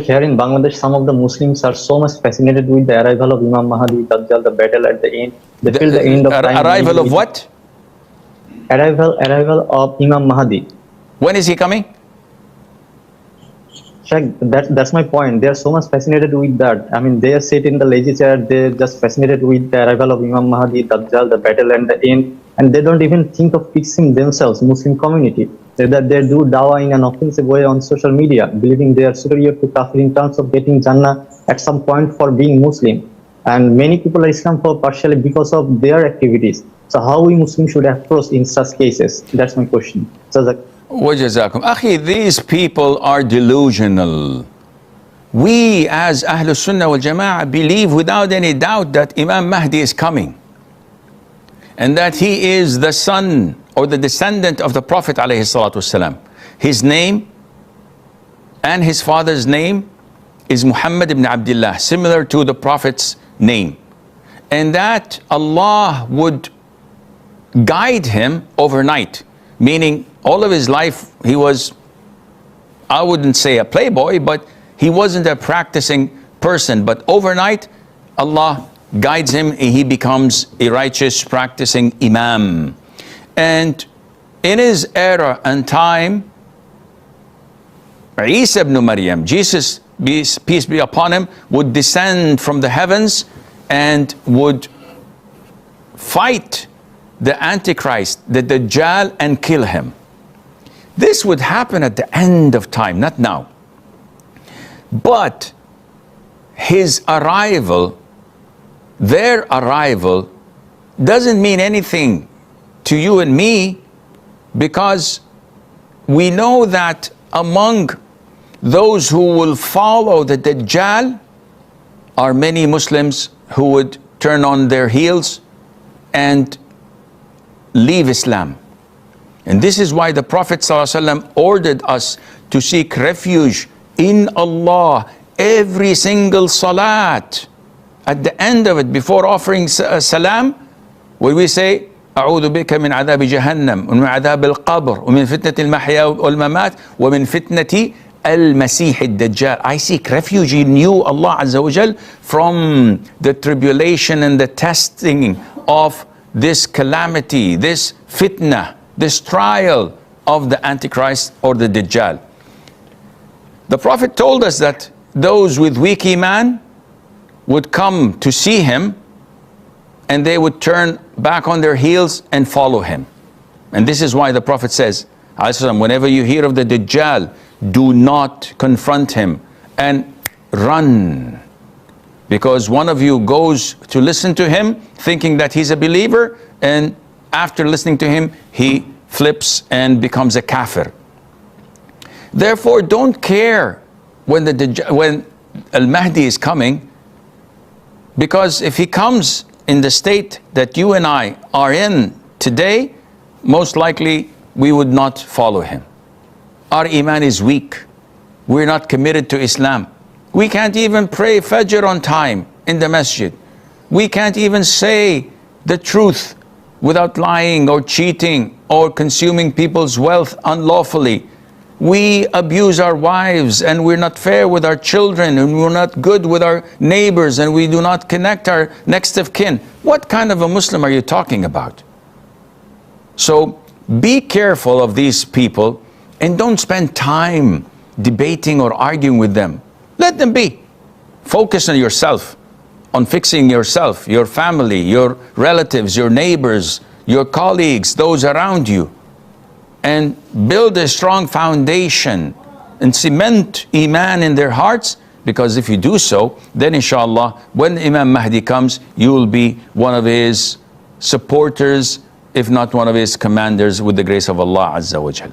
Here in Bangladesh, some of the Muslims are so much fascinated with the arrival of Imam Mahdi, Dajjal, the battle at the end. They feel the end of time. Arrival of what? Arrival of Imam Mahdi. When is he coming? Sheikh, that's my point. They are so much fascinated with that. I mean, they sit in the lazy chair. They're just fascinated with the arrival of Imam Mahdi, Dajjal, the battle and the end. And they don't even think of fixing themselves, Muslim community. They do dawah in an offensive way on social media, believing they are superior to kafir in terms of getting Jannah at some point for being Muslim. And many people are Islam for partially because of their activities. So how we Muslims should approach in such cases? That's my question. Wajazakum. Akhi, these people are delusional. We as Ahlul Sunnah wal Jama'ah believe without any doubt that Imam Mahdi is coming. And that he is the son or the descendant of the Prophet alayhi salatu wasalam. His name and his father's name is Muhammad ibn Abdullah, similar to the Prophet's name. And that Allah would guide him overnight, meaning all of his life he was, I wouldn't say a playboy, but he wasn't a practicing person. But overnight, Allah guides him and he becomes a righteous practicing imam. And in his era and time, Isa ibn Maryam, Jesus, peace be upon him, would descend from the heavens and would fight the Antichrist, the Dajjal, and kill him. This would happen at the end of time, not now. But his arrival, their arrival, doesn't mean anything to you and me, because we know that among those who will follow the Dajjal are many Muslims who would turn on their heels and leave Islam. And this is why the Prophet ﷺ ordered us to seek refuge in Allah every single salat. At the end of it, before offering salam, where we say, أعوذ بك من عذاب جهنم ومن عذاب القبر ومن فتنة المحيا والممات ومن فتنة المسيح الدجال. I seek refuge in you, Allah Azza wa Jal, from the tribulation and the testing of this calamity, this fitna, this trial of the Antichrist or the Dajjal. The Prophet told us that those with weak iman would come to see him and they would turn back on their heels and follow him. And this is why the Prophet says, whenever you hear of the Dajjal, do not confront him and run. Because one of you goes to listen to him thinking that he's a believer, and after listening to him, he flips and becomes a kafir. Therefore, don't care when Al-Mahdi is coming, because if he comes in the state that you and I are in today, most likely we would not follow him. Our iman is weak. We're not committed to Islam. We can't even pray Fajr on time in the masjid. We can't even say the truth without lying or cheating or consuming people's wealth unlawfully. We abuse our wives, and we're not fair with our children, and we're not good with our neighbors, and we do not connect our next of kin. What kind of a Muslim are you talking about? So be careful of these people and don't spend time debating or arguing with them. Let them be. Focus on yourself, on fixing yourself, your family, your relatives, your neighbors, your colleagues, those around you. And build a strong foundation and cement iman in their hearts, because if you do so, then inshallah, when Imam Mahdi comes, you will be one of his supporters, if not one of his commanders, with the grace of Allah Azza wa Jal.